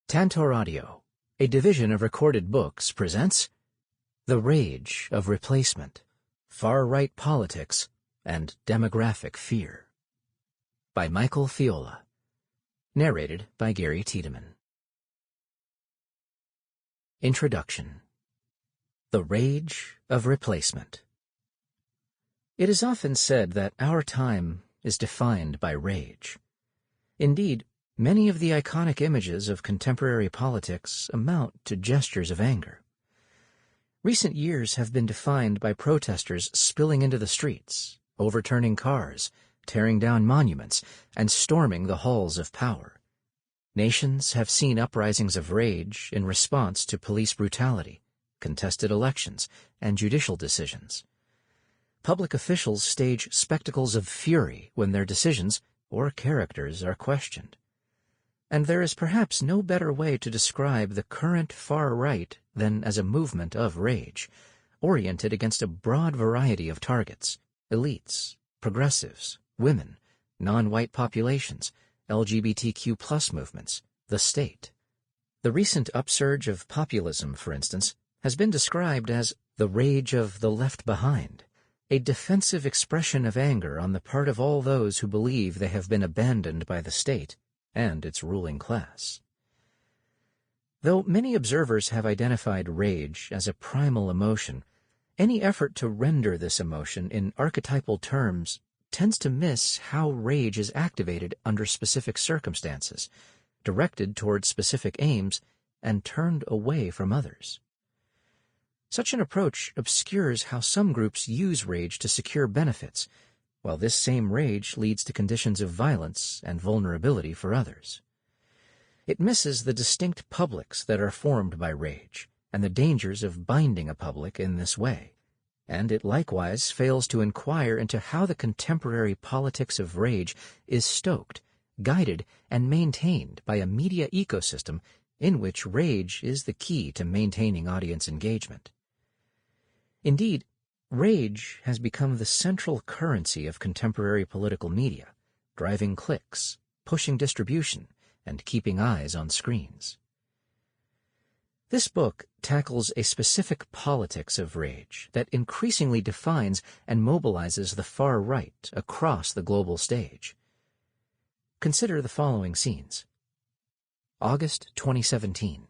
Tantor Audio, a division of Recorded Books, presents The Rage of Replacement, Far-Right Politics and Demographic Fear by Michael Feola, narrated by Gary Tiedemann. Introduction. The Rage of Replacement. It is often said that our time is defined by rage. Indeed, many of the iconic images of contemporary politics amount to gestures of anger. Recent years have been defined by protesters spilling into the streets, overturning cars, tearing down monuments, and storming the halls of power. Nations have seen uprisings of rage in response to police brutality, contested elections, and judicial decisions. Public officials stage spectacles of fury when their decisions or characters are questioned. And there is perhaps no better way to describe the current far right than as a movement of rage, oriented against a broad variety of targets: elites, progressives, women, non-white populations, LGBTQ+ movements, the state. The recent upsurge of populism, for instance, has been described as the rage of the left behind, a defensive expression of anger on the part of all those who believe they have been abandoned by the state and its ruling class. Though many observers have identified rage as a primal emotion, any effort to render this emotion in archetypal terms tends to miss how rage is activated under specific circumstances, directed toward specific aims, and turned away from others. Such an approach obscures how some groups use rage to secure benefits, while this same rage leads to conditions of violence and vulnerability for others. It misses the distinct publics that are formed by rage and the dangers of binding a public in this way, and it likewise fails to inquire into how the contemporary politics of rage is stoked, guided, and maintained by a media ecosystem in which rage is the key to maintaining audience engagement. Indeed, rage has become the central currency of contemporary political media, driving clicks, pushing distribution, and keeping eyes on screens. This book tackles a specific politics of rage that increasingly defines and mobilizes the far right across the global stage. Consider the following scenes. August 2017.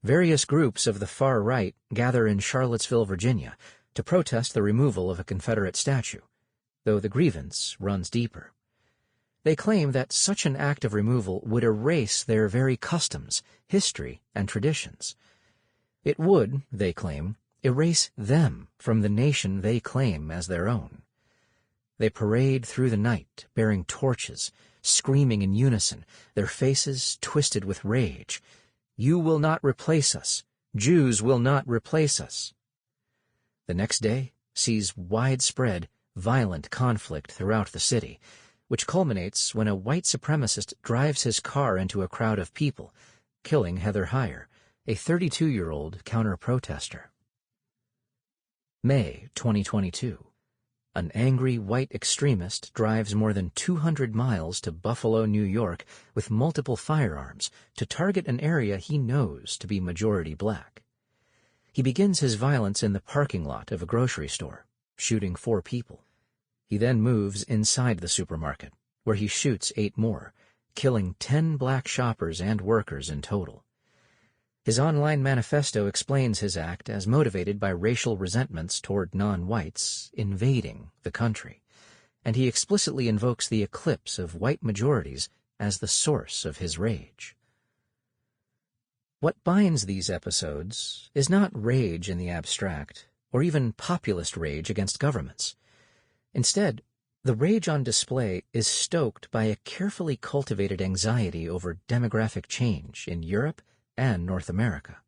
Various groups of the far right gather in Charlottesville, Virginia, to protest the removal of a Confederate statue, though the grievance runs deeper. They claim that such an act of removal would erase their very customs, history, and traditions. It would, they claim, erase them from the nation they claim as their own. They parade through the night, bearing torches, screaming in unison, their faces twisted with rage. "You will not replace us. Jews will not replace us." The next day sees widespread, violent conflict throughout the city, which culminates when a white supremacist drives his car into a crowd of people, killing Heather Heyer, a 32-year-old counter-protester. May 2022. An angry white extremist drives more than 200 miles to Buffalo, New York, with multiple firearms to target an area he knows to be majority black. He begins his violence in the parking lot of a grocery store, shooting 4 people. He then moves inside the supermarket, where he shoots 8 more, killing 10 black shoppers and workers in total. His online manifesto explains his act as motivated by racial resentments toward non-whites invading the country, and he explicitly invokes the eclipse of white majorities as the source of his rage. What binds these episodes is not rage in the abstract, or even populist rage against governments. Instead, the rage on display is stoked by a carefully cultivated anxiety over demographic change in Europe and North America.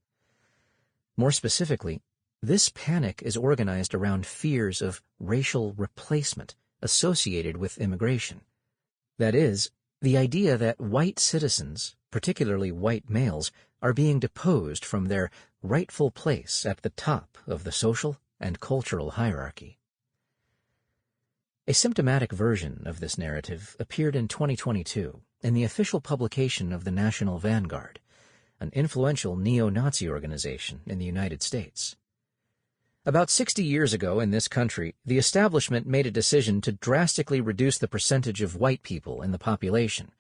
More specifically, this panic is organized around fears of racial replacement associated with immigration. That is, the idea that white citizens, particularly white males, are being deposed from their rightful place at the top of the social and cultural hierarchy. A symptomatic version of this narrative appeared in 2022 in the official publication of the National Vanguard, an influential neo-Nazi organization in the United States. About 60 years ago in this country, the establishment made a decision to drastically reduce the percentage of white people in the population.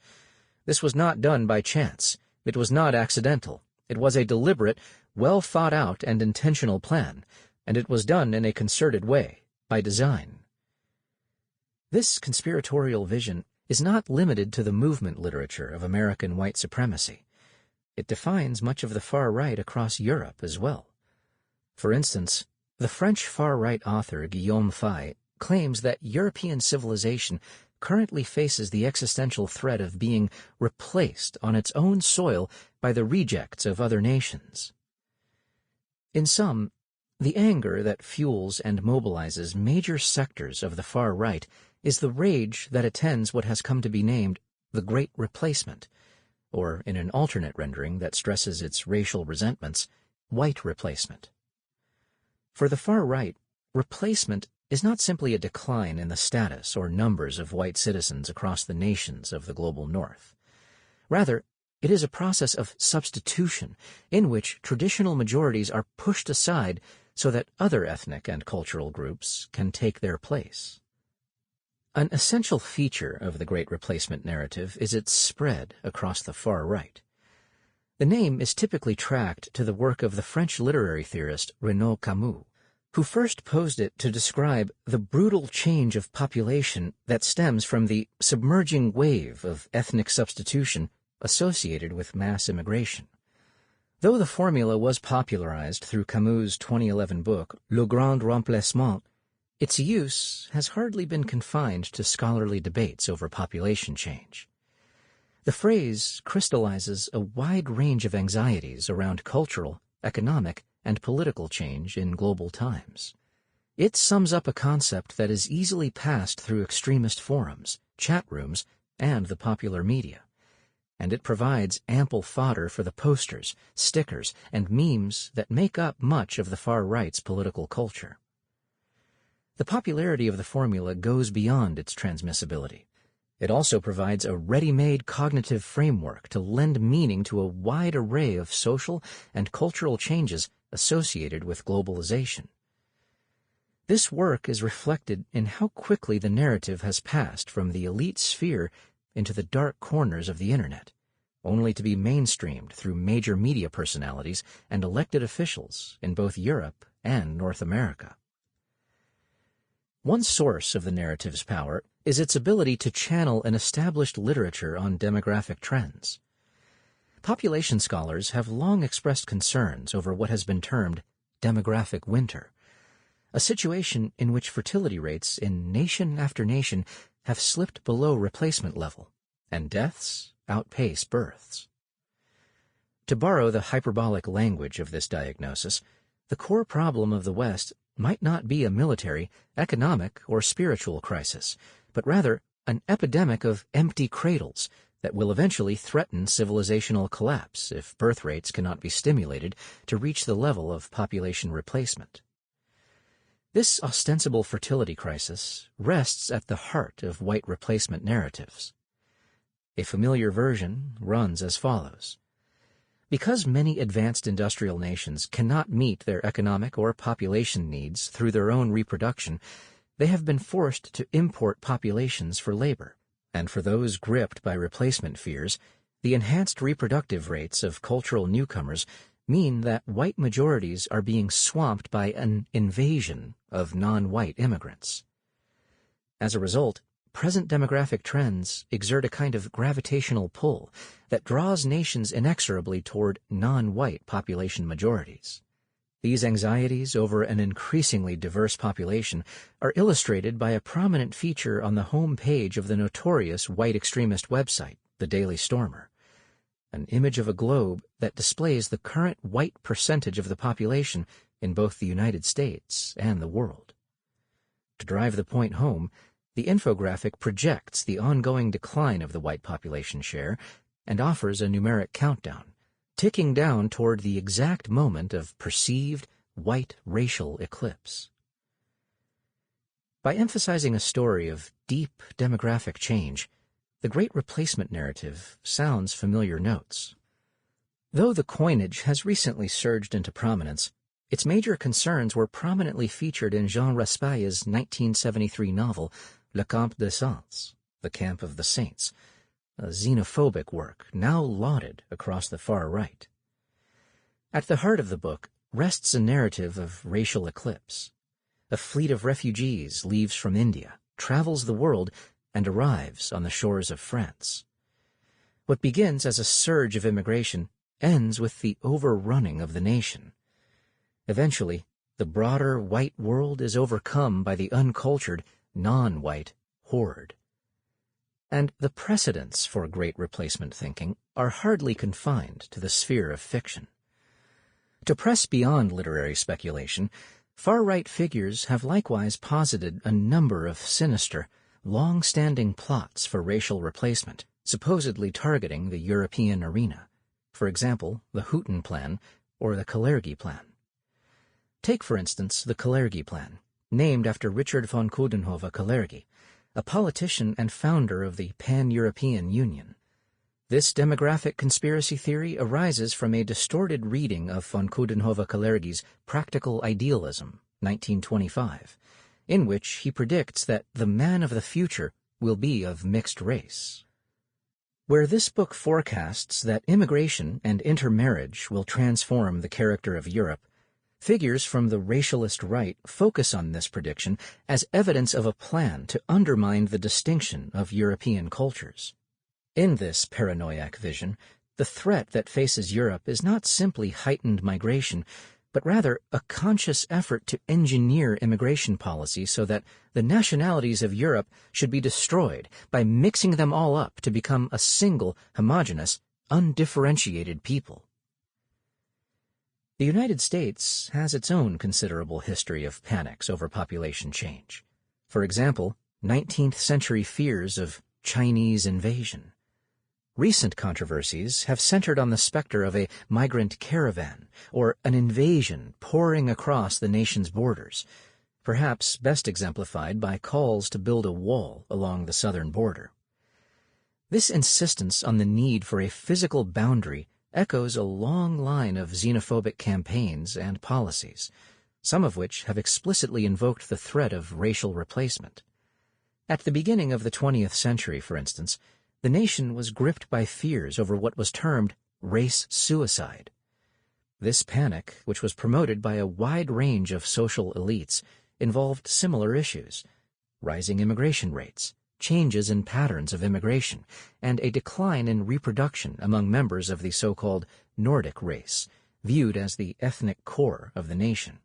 This was not done by chance. It was not accidental. It was a deliberate, well-thought-out and intentional plan, and it was done in a concerted way, by design. This conspiratorial vision is not limited to the movement literature of American white supremacy. It defines much of the far right across Europe as well. For instance, the French far-right author Guillaume Faye claims that European civilization currently faces the existential threat of being replaced on its own soil by the rejects of other nations. In sum, the anger that fuels and mobilizes major sectors of the far right is the rage that attends what has come to be named the Great Replacement, or in an alternate rendering that stresses its racial resentments, white replacement. For the far right, replacement is not simply a decline in the status or numbers of white citizens across the nations of the global North. Rather, it is a process of substitution in which traditional majorities are pushed aside so that other ethnic and cultural groups can take their place. An essential feature of the Great Replacement narrative is its spread across the far right. The name is typically tracked to the work of the French literary theorist Renaud Camus, who first posed it to describe the brutal change of population that stems from the submerging wave of ethnic substitution associated with mass immigration. Though the formula was popularized through Camus' 2011 book, Le Grand Remplacement, its use has hardly been confined to scholarly debates over population change. The phrase crystallizes a wide range of anxieties around cultural, economic, and political change in global times. It sums up a concept that is easily passed through extremist forums, chat rooms, and the popular media, and it provides ample fodder for the posters, stickers, and memes that make up much of the far right's political culture. The popularity of the formula goes beyond its transmissibility. It also provides a ready-made cognitive framework to lend meaning to a wide array of social and cultural changes associated with globalization. This work is reflected in how quickly the narrative has passed from the elite sphere into the dark corners of the Internet, only to be mainstreamed through major media personalities and elected officials in both Europe and North America. One source of the narrative's power is its ability to channel an established literature on demographic trends. Population scholars have long expressed concerns over what has been termed demographic winter, a situation in which fertility rates in nation after nation have slipped below replacement level, and deaths outpace births. To borrow the hyperbolic language of this diagnosis, the core problem of the West might not be a military, economic, or spiritual crisis, but rather an epidemic of empty cradles that will eventually threaten civilizational collapse if birth rates cannot be stimulated to reach the level of population replacement. This ostensible fertility crisis rests at the heart of white replacement narratives. A familiar version runs as follows. Because many advanced industrial nations cannot meet their economic or population needs through their own reproduction, they have been forced to import populations for labor. And for those gripped by replacement fears, the enhanced reproductive rates of cultural newcomers mean that white majorities are being swamped by an invasion of non-white immigrants. As a result, present demographic trends exert a kind of gravitational pull that draws nations inexorably toward non-white population majorities. These anxieties over an increasingly diverse population are illustrated by a prominent feature on the home page of the notorious white extremist website, The Daily Stormer, an image of a globe that displays the current white percentage of the population in both the United States and the world. To drive the point home, the infographic projects the ongoing decline of the white population share and offers a numeric countdown, ticking down toward the exact moment of perceived white racial eclipse. By emphasizing a story of deep demographic change, the Great Replacement narrative sounds familiar notes. Though the coinage has recently surged into prominence, its major concerns were prominently featured in Jean Raspail's 1973 novel Le Camp des Saints, The Camp of the Saints, a xenophobic work now lauded across the far right. At the heart of the book rests a narrative of racial eclipse. A fleet of refugees leaves from India, travels the world, and arrives on the shores of France. What begins as a surge of immigration ends with the overrunning of the nation. Eventually, the broader white world is overcome by the uncultured, non-white horde. And the precedents for great replacement thinking are hardly confined to the sphere of fiction. To press beyond literary speculation, far-right figures have likewise posited a number of sinister, long-standing plots for racial replacement, supposedly targeting the European arena. For example, the Houghton Plan or the Kalergi Plan. Take, for instance, the Kalergi Plan, named after Richard von Coudenhove Kalergi, a politician and founder of the Pan-European Union. This demographic conspiracy theory arises from a distorted reading of von Coudenhove Kalergi's Practical Idealism, 1925, in which he predicts that the man of the future will be of mixed race. Where this book forecasts that immigration and intermarriage will transform the character of Europe, figures from the racialist right focus on this prediction as evidence of a plan to undermine the distinction of European cultures. In this paranoiac vision, the threat that faces Europe is not simply heightened migration, but rather a conscious effort to engineer immigration policy so that the nationalities of Europe should be destroyed by mixing them all up to become a single, homogeneous, undifferentiated people. The United States has its own considerable history of panics over population change. For example, 19th-century fears of Chinese invasion. Recent controversies have centered on the specter of a migrant caravan or an invasion pouring across the nation's borders, perhaps best exemplified by calls to build a wall along the southern border. This insistence on the need for a physical boundary echoes a long line of xenophobic campaigns and policies, some of which have explicitly invoked the threat of racial replacement. At the beginning of the 20th century, for instance, the nation was gripped by fears over what was termed race suicide. This panic, which was promoted by a wide range of social elites, involved similar issues: rising immigration rates, changes in patterns of immigration, and a decline in reproduction among members of the so-called Nordic race, viewed as the ethnic core of the nation.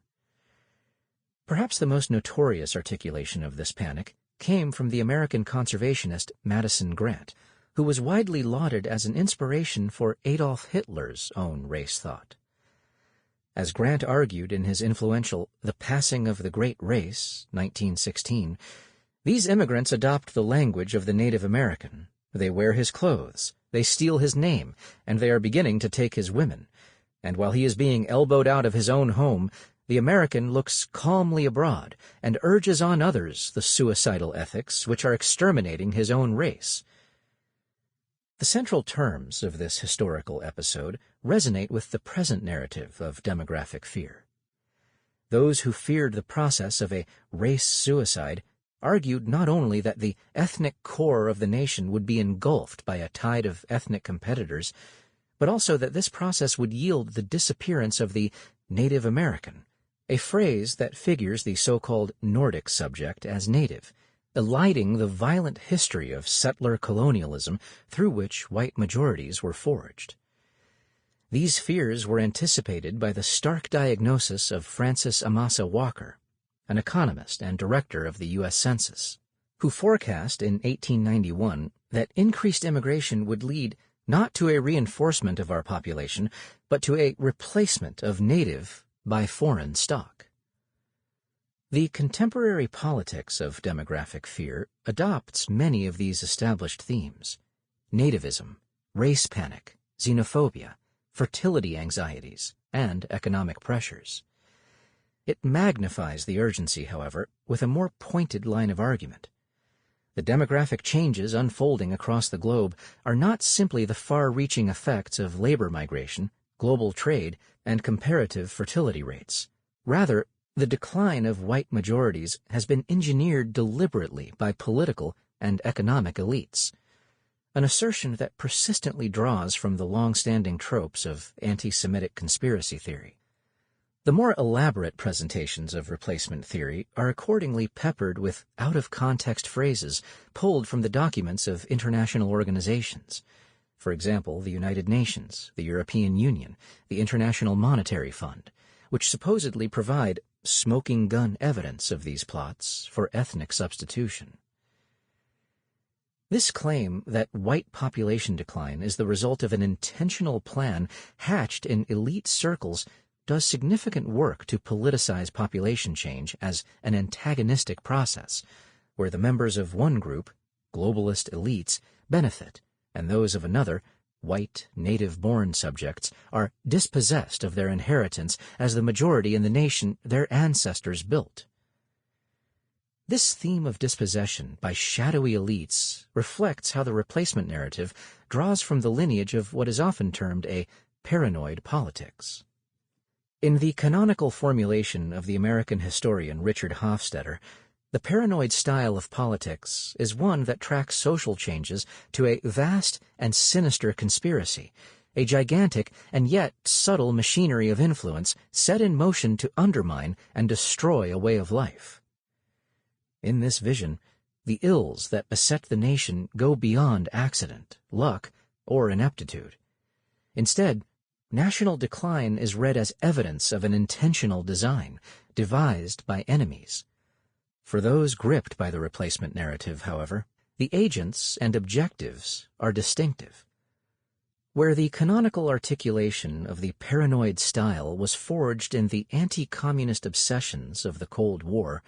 Perhaps the most notorious articulation of this panic came from the American conservationist Madison Grant, who was widely lauded as an inspiration for Adolf Hitler's own race thought. As Grant argued in his influential The Passing of the Great Race, 1916, these immigrants adopt the language of the Native American. They wear his clothes, they steal his name, and they are beginning to take his women. And while he is being elbowed out of his own home, the American looks calmly abroad and urges on others the suicidal ethics which are exterminating his own race. The central terms of this historical episode resonate with the present narrative of demographic fear. Those who feared the process of a race suicide argued not only that the ethnic core of the nation would be engulfed by a tide of ethnic competitors, but also that this process would yield the disappearance of the Native American, a phrase that figures the so-called Nordic subject as native, eliding the violent history of settler colonialism through which white majorities were forged. These fears were anticipated by the stark diagnosis of Francis Amasa Walker, an economist and director of the U.S. Census, who forecast in 1891 that increased immigration would lead not to a reinforcement of our population, but to a replacement of native by foreign stock. The contemporary politics of demographic fear adopts many of these established themes: nativism, race panic, xenophobia, fertility anxieties, and economic pressures. It magnifies the urgency, however, with a more pointed line of argument. The demographic changes unfolding across the globe are not simply the far-reaching effects of labor migration, global trade, and comparative fertility rates. Rather, the decline of white majorities has been engineered deliberately by political and economic elites, an assertion that persistently draws from the long-standing tropes of anti-Semitic conspiracy theory. The more elaborate presentations of replacement theory are accordingly peppered with out-of-context phrases pulled from the documents of international organizations. For example, the United Nations, the European Union, the International Monetary Fund, which supposedly provide smoking gun evidence of these plots for ethnic substitution. This claim that white population decline is the result of an intentional plan hatched in elite circles does significant work to politicize population change as an antagonistic process, where the members of one group, globalist elites, benefit, and those of another, white, native-born subjects, are dispossessed of their inheritance as the majority in the nation their ancestors built. This theme of dispossession by shadowy elites reflects how the replacement narrative draws from the lineage of what is often termed a paranoid politics. In the canonical formulation of the American historian Richard Hofstadter, the paranoid style of politics is one that tracks social changes to a vast and sinister conspiracy, a gigantic and yet subtle machinery of influence set in motion to undermine and destroy a way of life. In this vision, the ills that beset the nation go beyond accident, luck, or ineptitude. Instead, national decline is read as evidence of an intentional design, devised by enemies. For those gripped by the replacement narrative, however, the agents and objectives are distinctive. Where the canonical articulation of the paranoid style was forged in the anti-communist obsessions of the Cold War,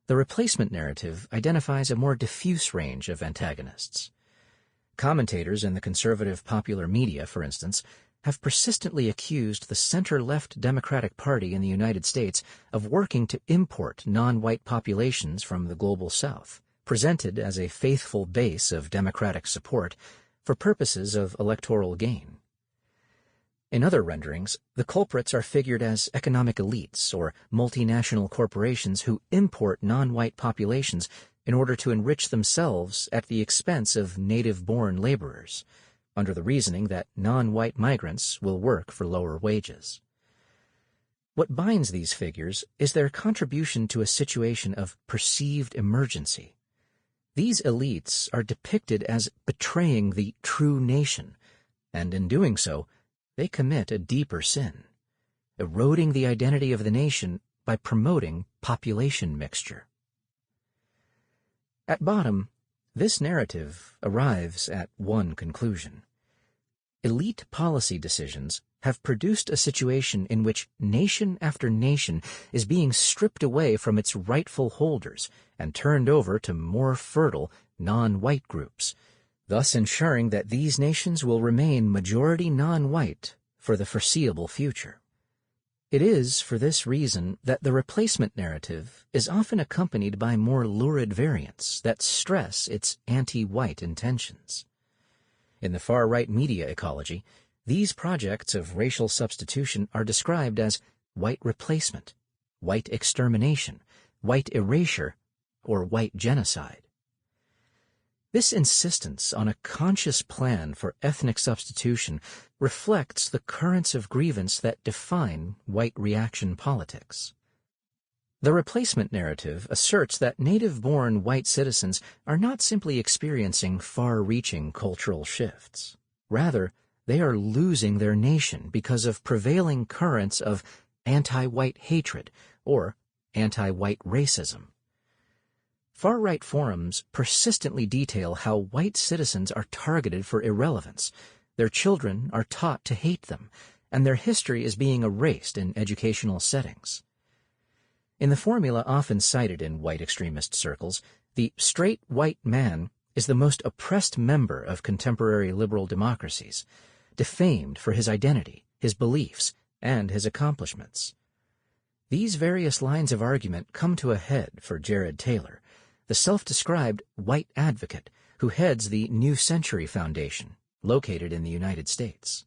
the replacement narrative identifies a more diffuse range of antagonists. Commentators in the conservative popular media, for instance, have persistently accused the center-left Democratic Party in the United States of working to import non-white populations from the global South, presented as a faithful base of Democratic support for purposes of electoral gain. In other renderings, the culprits are figured as economic elites or multinational corporations who import non-white populations in order to enrich themselves at the expense of native-born laborers, under the reasoning that non-white migrants will work for lower wages. What binds these figures is their contribution to a situation of perceived emergency. These elites are depicted as betraying the true nation, and in doing so, they commit a deeper sin, eroding the identity of the nation by promoting population mixture. At bottom, this narrative arrives at one conclusion. Elite policy decisions have produced a situation in which nation after nation is being stripped away from its rightful holders and turned over to more fertile, non-white groups, thus ensuring that these nations will remain majority non-white for the foreseeable future. It is for this reason that the replacement narrative is often accompanied by more lurid variants that stress its anti-white intentions. In the far-right media ecology, these projects of racial substitution are described as white replacement, white extermination, white erasure, or white genocide. This insistence on a conscious plan for ethnic substitution reflects the currents of grievance that define white reaction politics. The replacement narrative asserts that native-born white citizens are not simply experiencing far-reaching cultural shifts. Rather, they are losing their nation because of prevailing currents of anti-white hatred or anti-white racism. Far-right forums persistently detail how white citizens are targeted for irrelevance, their children are taught to hate them, and their history is being erased in educational settings. In the formula often cited in white extremist circles, the straight white man is the most oppressed member of contemporary liberal democracies, defamed for his identity, his beliefs, and his accomplishments. These various lines of argument come to a head for Jared Taylor, the self-described white advocate who heads the New Century Foundation, located in the United States.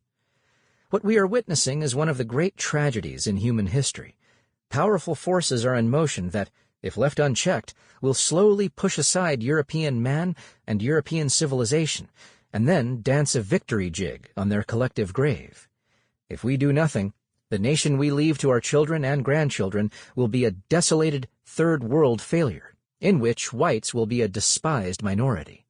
What we are witnessing is one of the great tragedies in human history. Powerful forces are in motion that, if left unchecked, will slowly push aside European man and European civilization, and then dance a victory jig on their collective grave. If we do nothing, the nation we leave to our children and grandchildren will be a desolated third world failure, in which whites will be a despised minority.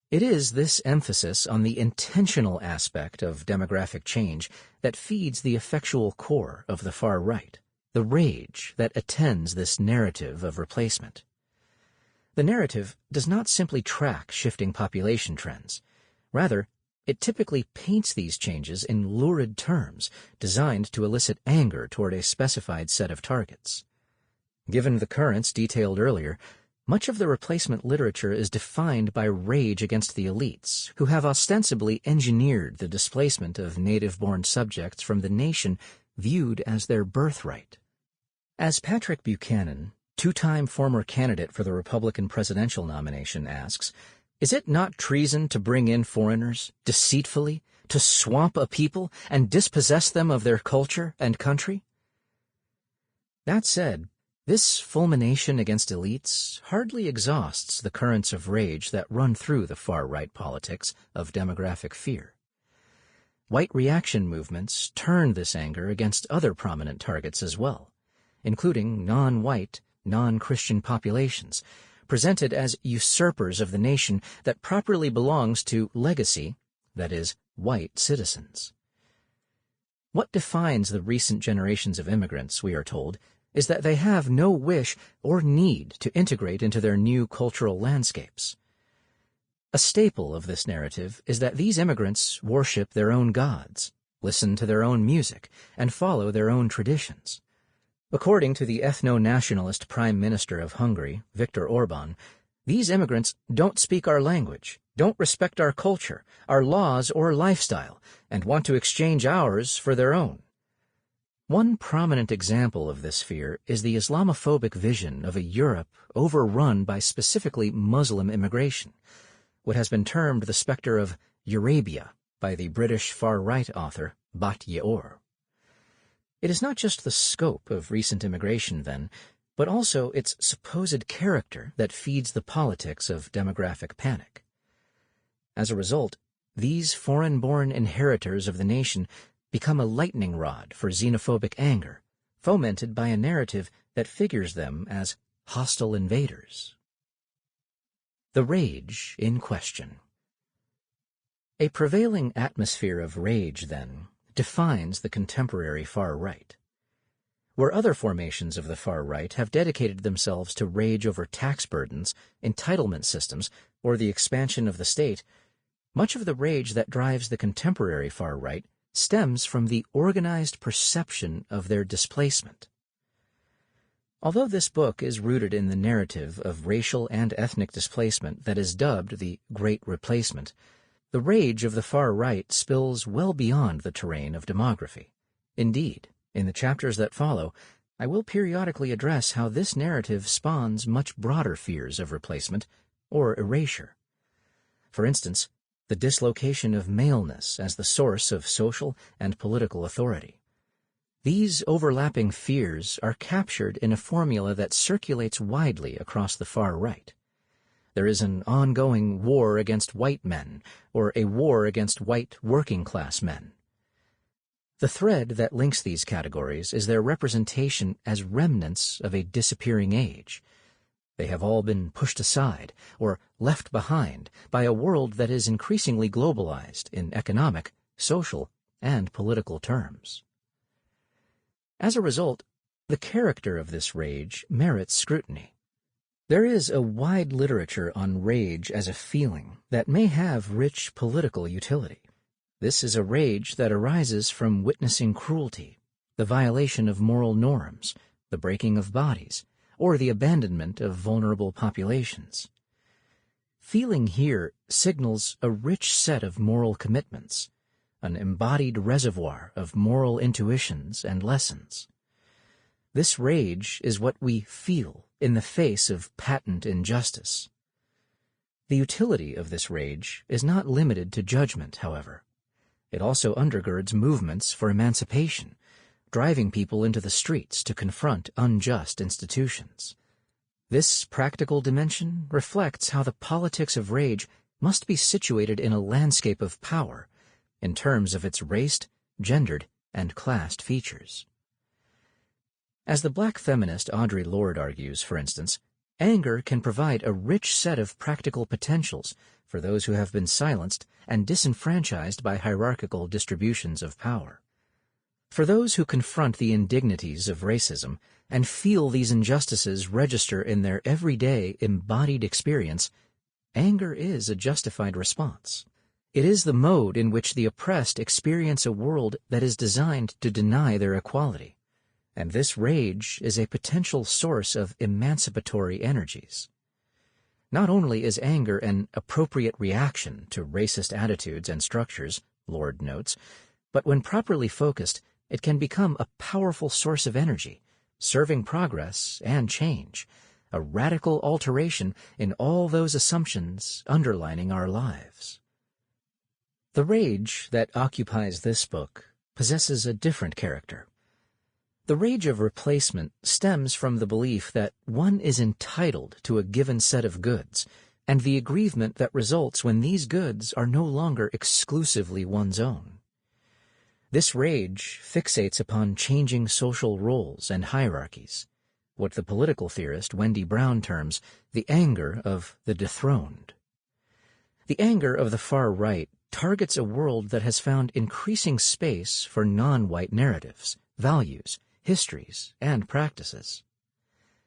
It is this emphasis on the intentional aspect of demographic change that feeds the effectual core of the far right, the rage that attends this narrative of replacement. The narrative does not simply track shifting population trends. Rather, it typically paints these changes in lurid terms designed to elicit anger toward a specified set of targets. Given the currents detailed earlier, much of the replacement literature is defined by rage against the elites, who have ostensibly engineered the displacement of native-born subjects from the nation viewed as their birthright. As Patrick Buchanan, two-time former candidate for the Republican presidential nomination, asks, is it not treason to bring in foreigners, deceitfully, to swamp a people and dispossess them of their culture and country? That said, this fulmination against elites hardly exhausts the currents of rage that run through the far-right politics of demographic fear. White reaction movements turn this anger against other prominent targets as well, including non-white, non-Christian populations, presented as usurpers of the nation that properly belongs to legacy, that is, white citizens. What defines the recent generations of immigrants, we are told, is that they have no wish or need to integrate into their new cultural landscapes. A staple of this narrative is that these immigrants worship their own gods, listen to their own music, and follow their own traditions. According to the ethno-nationalist Prime Minister of Hungary, Viktor Orbán, these immigrants don't speak our language, don't respect our culture, our laws or lifestyle, and want to exchange ours for their own. One prominent example of this fear is the Islamophobic vision of a Europe overrun by specifically Muslim immigration, what has been termed the specter of Eurabia by the British far-right author Bat Ye'or. It is not just the scope of recent immigration, then, but also its supposed character that feeds the politics of demographic panic. As a result, these foreign-born inheritors of the nation become a lightning rod for xenophobic anger, fomented by a narrative that figures them as hostile invaders. The rage in question. A prevailing atmosphere of rage, then, defines the contemporary far right. Where other formations of the far right have dedicated themselves to rage over tax burdens, entitlement systems, or the expansion of the state, much of the rage that drives the contemporary far right stems from the organized perception of their displacement. Although this book is rooted in the narrative of racial and ethnic displacement that is dubbed the Great Replacement, the rage of the far right spills well beyond the terrain of demography. Indeed, in the chapters that follow, I will periodically address how this narrative spawns much broader fears of replacement or erasure. For instance, the dislocation of maleness as the source of social and political authority. These overlapping fears are captured in a formula that circulates widely across the far right. There is an ongoing war against white men, or a war against white working-class men. The thread that links these categories is their representation as remnants of a disappearing age. They have all been pushed aside or left behind by a world that is increasingly globalized in economic, social, and political terms. As a result, the character of this rage merits scrutiny. There is a wide literature on rage as a feeling that may have rich political utility. This is a rage that arises from witnessing cruelty, the violation of moral norms, the breaking of bodies, or the abandonment of vulnerable populations. Feeling here signals a rich set of moral commitments, an embodied reservoir of moral intuitions and lessons. This rage is what we feel in the face of patent injustice. The utility of this rage is not limited to judgment, however. It also undergirds movements for emancipation, driving people into the streets to confront unjust institutions. This practical dimension reflects how the politics of rage must be situated in a landscape of power, in terms of its raced, gendered, and classed features. As the black feminist Audre Lorde argues, for instance, anger can provide a rich set of practical potentials for those who have been silenced and disenfranchised by hierarchical distributions of power. For those who confront the indignities of racism and feel these injustices register in their everyday embodied experience, anger is a justified response. It is the mode in which the oppressed experience a world that is designed to deny their equality, and this rage is a potential source of emancipatory energies. Not only is anger an appropriate reaction to racist attitudes and structures, Lorde notes, but when properly focused, it can become a powerful source of energy, serving progress and change, a radical alteration in all those assumptions underlining our lives. The rage that occupies this book possesses a different character. The rage of replacement stems from the belief that one is entitled to a given set of goods, and the aggrievement that results when these goods are no longer exclusively one's own. This rage fixates upon changing social roles and hierarchies, what the political theorist Wendy Brown terms the anger of the dethroned. The anger of the far right targets a world that has found increasing space for non-white narratives, values, histories, and practices.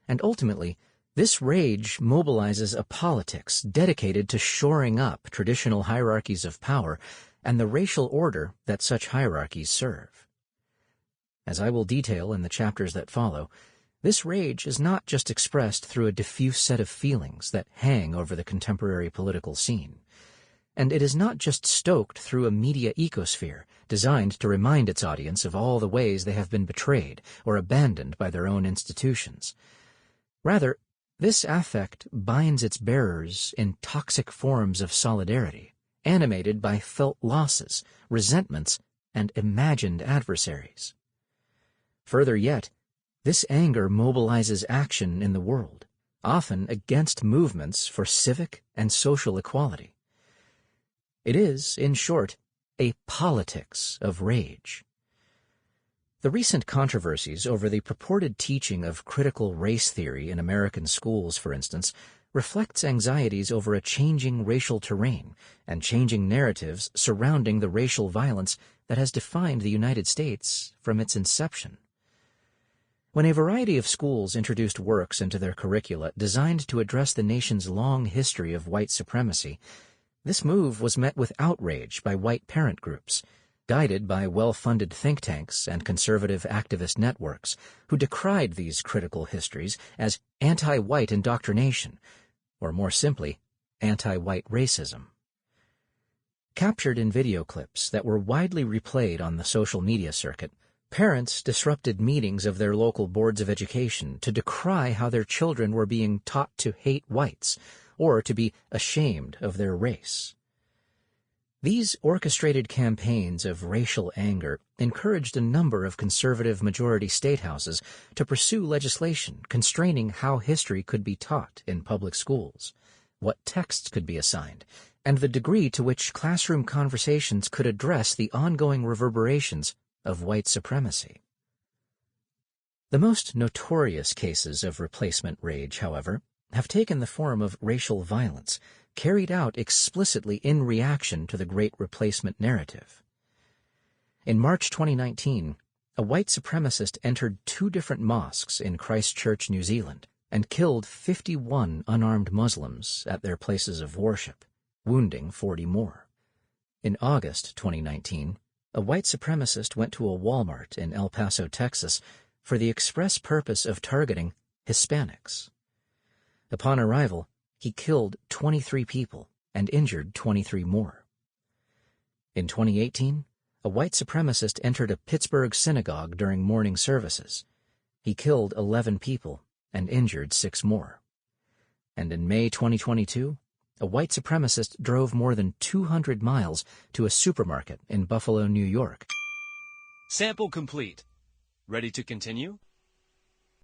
And ultimately, this rage mobilizes a politics dedicated to shoring up traditional hierarchies of power and the racial order that such hierarchies serve. As I will detail in the chapters that follow, this rage is not just expressed through a diffuse set of feelings that hang over the contemporary political scene, and it is not just stoked through a media ecosphere designed to remind its audience of all the ways they have been betrayed or abandoned by their own institutions. Rather, this affect binds its bearers in toxic forms of solidarity, animated by felt losses, resentments, and imagined adversaries. Further yet, this anger mobilizes action in the world, often against movements for civic and social equality. It is, in short, a politics of rage. The recent controversies over the purported teaching of critical race theory in American schools, for instance, reflects anxieties over a changing racial terrain and changing narratives surrounding the racial violence that has defined the United States from its inception. When a variety of schools introduced works into their curricula designed to address the nation's long history of white supremacy, this move was met with outrage by white parent groups, guided by well-funded think tanks and conservative activist networks, who decried these critical histories as anti-white indoctrination, or more simply, anti-white racism. Captured in video clips that were widely replayed on the social media circuit, parents disrupted meetings of their local boards of education to decry how their children were being taught to hate whites, or to be ashamed of their race. These orchestrated campaigns of racial anger encouraged a number of conservative majority state houses to pursue legislation constraining how history could be taught in public schools, what texts could be assigned, and the degree to which classroom conversations could address the ongoing reverberations of white supremacy. The most notorious cases of replacement rage, however, have taken the form of racial violence, carried out explicitly in reaction to the Great Replacement narrative. In March 2019, a white supremacist entered 2 different mosques in Christchurch, New Zealand, and killed 51 unarmed Muslims at their places of worship, wounding 40 more. In August 2019, a white supremacist went to a Walmart in El Paso, Texas, for the express purpose of targeting Hispanics. Upon arrival, he killed 23 people and injured 23 more. In 2018, a white supremacist entered a Pittsburgh synagogue during morning services. He killed 11 people and injured 6 more. And in May 2022, a white supremacist drove more than 200 miles to a supermarket in Buffalo, New York. Sample complete. Ready to continue?